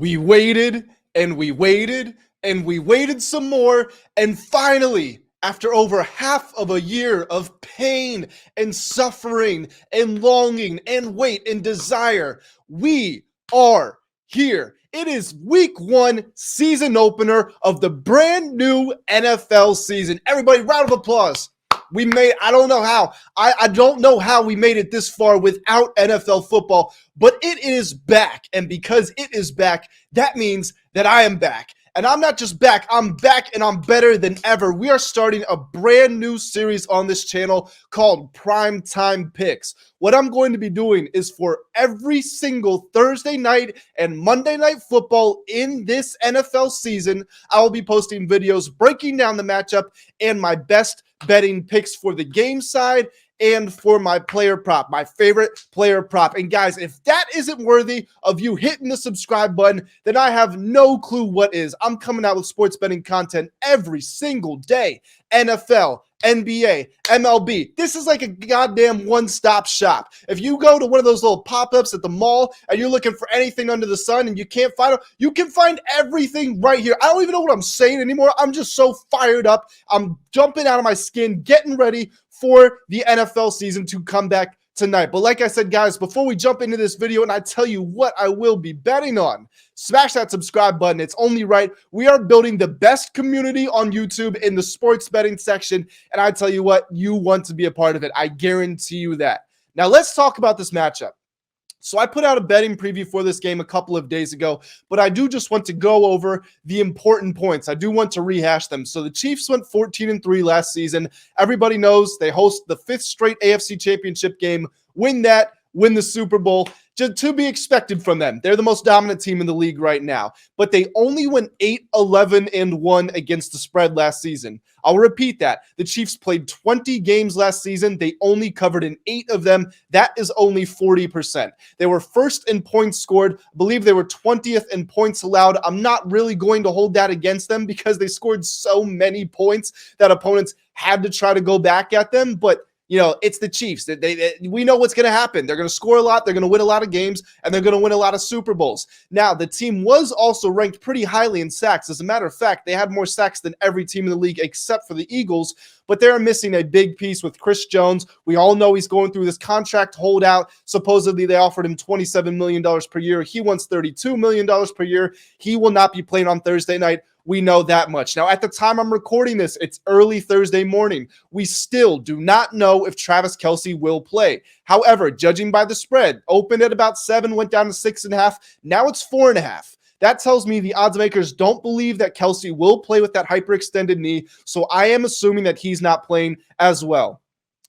We waited and we waited and we waited some more, and finally, after over half of a year of pain and suffering and longing and wait and desire, we are here. It is week one, season opener of the brand new NFL season. Everybody, round of applause. We made, I don't know how. I don't know how we made it this far without NFL football, but it is back. And because it is back, that means that I am back. And I'm not just back, I'm back and I'm better than ever. We are starting a brand new series on this channel called Primetime Picks. What I'm going to be doing is for every single Thursday night and Monday night football in this NFL season, I will be posting videos breaking down the matchup and my best betting picks for the game side and for my player prop, my favorite player prop. And guys, if that isn't worthy of you hitting the subscribe button, then I have no clue what is. I'm coming out with sports betting content every single day. NFL, NBA, MLB. This is like a goddamn one-stop shop. If you go to one of those little pop-ups at the mall and you're looking for anything under the sun and you can't find it, you can find everything right here. I don't even know what I'm saying anymore. I'm just so fired up. I'm jumping out of my skin, getting ready for the NFL season to come back tonight. But like I said, guys, before we jump into this video and I tell you what I will be betting on, smash that subscribe button. It's only right. We are building the best community on YouTube in the sports betting section. And I tell you what, you want to be a part of it. I guarantee you that. Now let's talk about this matchup. So I put out a betting preview for this game a couple of days ago, but I do just want to go over the important points. I do want to rehash them. So the Chiefs went 14-3 last season. Everybody knows they host the 5th straight AFC Championship game, win that, win the Super Bowl. Just to be expected from them. They're the most dominant team in the league right now, but they only went 8-11-1 against the spread last season. I'll repeat that. The Chiefs played 20 games last season. They only covered in 8 of them. That is only 40%. They were first in points scored. I believe they were 20th in points allowed. I'm not really going to hold that against them because they scored so many points that opponents had to try to go back at them, but you know, it's the Chiefs. We know what's going to happen. They're going to score a lot. They're going to win a lot of games, and they're going to win a lot of Super Bowls. Now, the team was also ranked pretty highly in sacks. As a matter of fact, they had more sacks than every team in the league except for the Eagles, but they're missing a big piece with Chris Jones. We all know he's going through this contract holdout. Supposedly, they offered him $27 million per year. He wants $32 million per year. He will not be playing on Thursday night. We know that much. Now, at the time I'm recording this, it's early Thursday morning. We still do not know if Travis Kelce will play. However, judging by the spread, opened at about 7, went down to 6.5. Now it's 4.5. That tells me the odds makers don't believe that Kelce will play with that hyperextended knee. So I am assuming that he's not playing as well.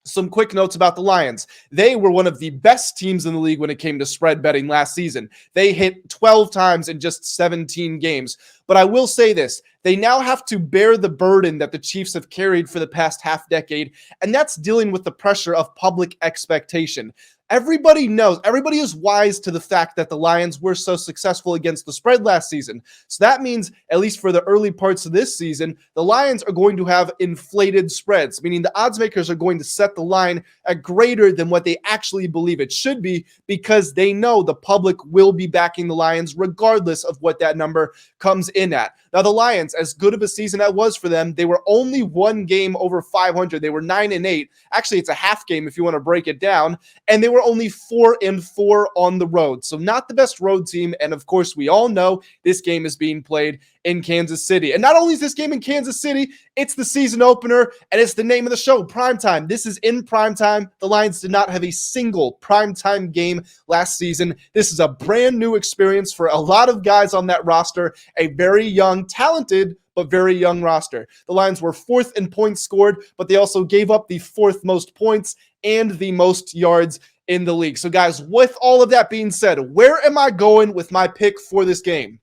Some quick notes about the Lions. They were one of the best teams in the league when it came to spread betting last season. They hit 12 times in just 17 games. But I will say this, they now have to bear the burden that the Chiefs have carried for the past half decade, and that's dealing with the pressure of public expectation. Everybody knows, everybody is wise to the fact that the Lions were so successful against the spread last season. So that means, at least for the early parts of this season, the Lions are going to have inflated spreads, meaning the odds makers are going to set the line at greater than what they actually believe it should be because they know the public will be backing the Lions regardless of what that number comes in at. Now, the Lions, as good of a season that was for them, they were only one game over 500. They were 9-8. Actually, it's a half game if you want to break it down. And they were only 4-4 on the road. So not the best road team. And of course, we all know this game is being played in Kansas City. And not only is this game in Kansas City, it's the season opener and it's the name of the show, Primetime. This is in primetime. The Lions did not have a single primetime game last season. This is a brand new experience for a lot of guys on that roster, a very young, talented, but very young roster. The Lions were 4th in points scored, but they also gave up the 4th most points and the most yards in the league. So guys, with all of that being said, where am I going with my pick for this game?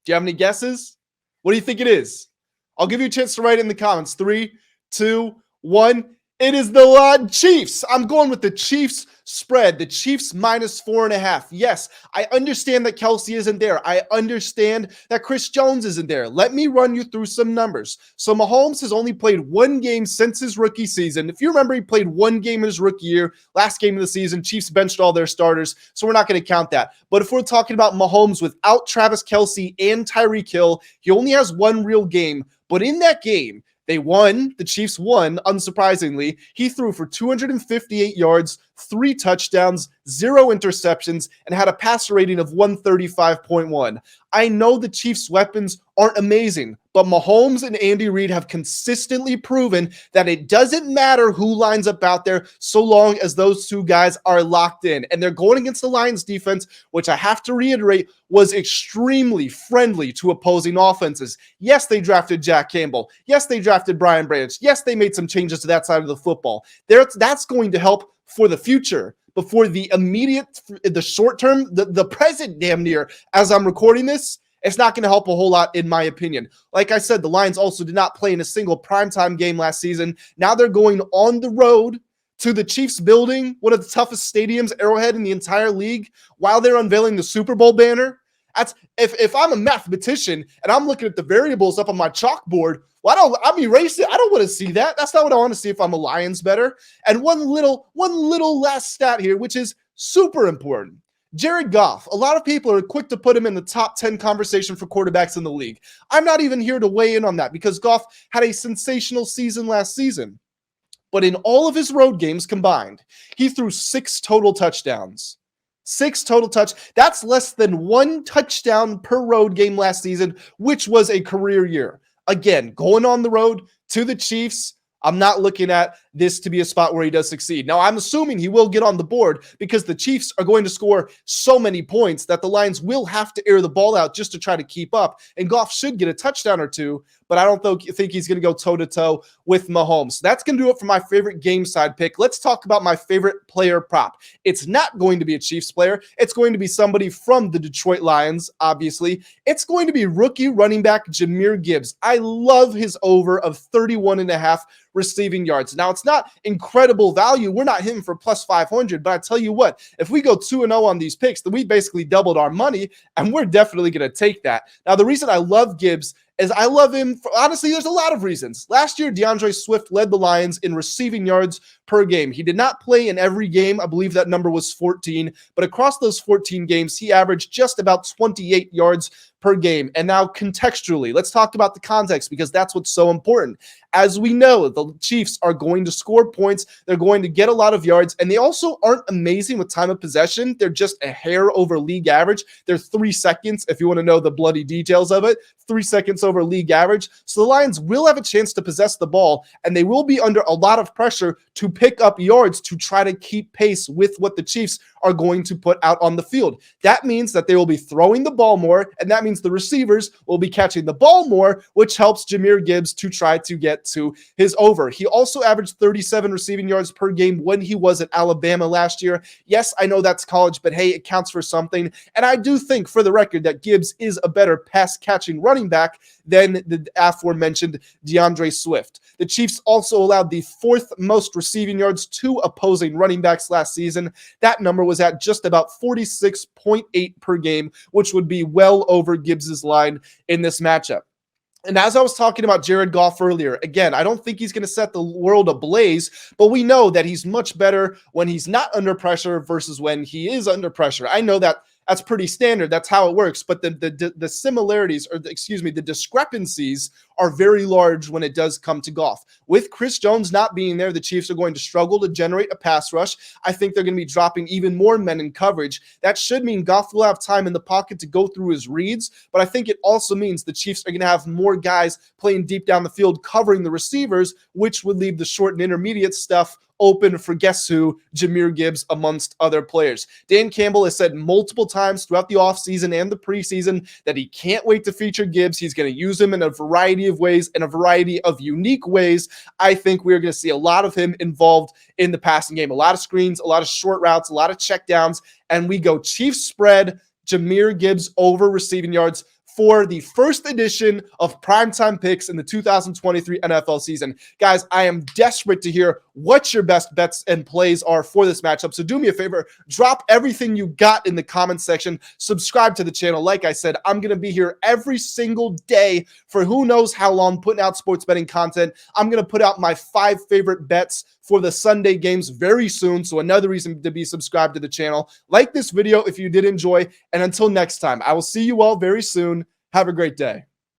Do you have any guesses? What do you think it is? I'll give you a chance to write it in the comments. 3, 2, 1. It is the Chiefs. I'm going with the Chiefs spread, the Chiefs minus 4.5. Yes, I understand that Kelce isn't there. I understand that Chris Jones isn't there. Let me run you through some numbers. So Mahomes has only played one game since his rookie season. If you remember, he played one game in his rookie year, last game of the season. Chiefs benched all their starters, so we're not going to count that. But if we're talking about Mahomes without Travis Kelce and Tyreek Hill, he only has one real game. But in that game, they won. The Chiefs won, unsurprisingly. He threw for 258 yards, 3 touchdowns, 0 interceptions, and had a passer rating of 135.1. I know the Chiefs' weapons aren't amazing, but Mahomes and Andy Reid have consistently proven that it doesn't matter who lines up out there so long as those two guys are locked in. And they're going against the Lions defense, which I have to reiterate was extremely friendly to opposing offenses. Yes, they drafted Jack Campbell. Yes, they drafted Brian Branch. Yes, they made some changes to that side of the football. That's going to help for the future. But for the immediate, the short term, the present damn near, as I'm recording this, it's not going to help a whole lot, in my opinion. Like I said, the Lions also did not play in a single primetime game last season. Now they're going on the road to the Chiefs building, one of the toughest stadiums, Arrowhead, in the entire league, while they're unveiling the Super Bowl banner. That's if I'm a mathematician and I'm looking at the variables up on my chalkboard, I'm erasing. I don't want to see that. That's not what I want to see if I'm a Lions bettor. And one little last stat here, which is super important. Jared Goff, a lot of people are quick to put him in the top 10 conversation for quarterbacks in the league. I'm not even here to weigh in on that because Goff had a sensational season last season. But in all of his road games combined, he threw 6 total touchdowns. 6 total touch. That's less than 1 touchdown per road game last season, which was a career year. Again, going on the road to the Chiefs, I'm not looking at this to be a spot where he does succeed. Now, I'm assuming he will get on the board because the Chiefs are going to score so many points that the Lions will have to air the ball out just to try to keep up. And Goff should get a touchdown or two, but I don't think he's going to go toe-to-toe with Mahomes. That's going to do it for my favorite game side pick. Let's talk about my favorite player prop. It's not going to be a Chiefs player. It's going to be somebody from the Detroit Lions, obviously. It's going to be rookie running back Jahmyr Gibbs. I love his over of 31.5 receiving yards. Now, it's not incredible value. We're not hitting for plus 500, but I tell you what, if we go 2-0 on these picks, then we basically doubled our money, and we're definitely going to take that. Now, the reason I love Gibbs is I love him for, honestly, there's a lot of reasons. Last year, DeAndre Swift led the Lions in receiving yards per game. He did not play in every game. I believe that number was 14, but across those 14 games, he averaged just about 28 yards per game. And now contextually, let's talk about the context because that's what's so important. As we know, the Chiefs are going to score points. They're going to get a lot of yards, and they also aren't amazing with time of possession. They're just a hair over league average. They're 3 seconds, if you want to know the bloody details of it, 3 seconds over league average. So the Lions will have a chance to possess the ball, and they will be under a lot of pressure to pick up yards to try to keep pace with what the Chiefs are going to put out on the field. That means that they will be throwing the ball more, and that means the receivers will be catching the ball more, which helps Jahmyr Gibbs to try to get to his over. He also averaged 37 receiving yards per game when he was at Alabama last year. Yes, I know that's college, but hey, it counts for something. And I do think, for the record, that Gibbs is a better pass-catching running back than the aforementioned DeAndre Swift. The Chiefs also allowed the 4th most receiving yards to opposing running backs last season. That number was at just about 46.8 per game, which would be well over Gibbs's line in this matchup. And as I was talking about Jared Goff earlier, again, I don't think he's going to set the world ablaze, but we know that he's much better when he's not under pressure versus when he is under pressure. I know that that's pretty standard. That's how it works. But the similarities, or the discrepancies are very large when it does come to Goff. With Chris Jones not being there, the Chiefs are going to struggle to generate a pass rush. I think they're going to be dropping even more men in coverage. That should mean Goff will have time in the pocket to go through his reads, but I think it also means the Chiefs are going to have more guys playing deep down the field covering the receivers, which would leave the short and intermediate stuff open for guess who? Jahmyr Gibbs, amongst other players. Dan Campbell has said multiple times throughout the offseason and the preseason that he can't wait to feature Gibbs. He's going to use him in a variety of ways, in a variety of unique ways. I think we're going to see a lot of him involved in the passing game. A lot of screens, a lot of short routes, a lot of checkdowns, and we go Chiefs spread, Jahmyr Gibbs over receiving yards, for the first edition of Primetime Picks in the 2023 NFL season. Guys, I am desperate to hear what your best bets and plays are for this matchup. So do me a favor, drop everything you got in the comments section, subscribe to the channel. Like I said, I'm going to be here every single day for who knows how long putting out sports betting content. I'm going to put out my 5 favorite bets for the Sunday games very soon. So another reason to be subscribed to the channel. Like this video if you did enjoy. And until next time, I will see you all very soon. Have a great day.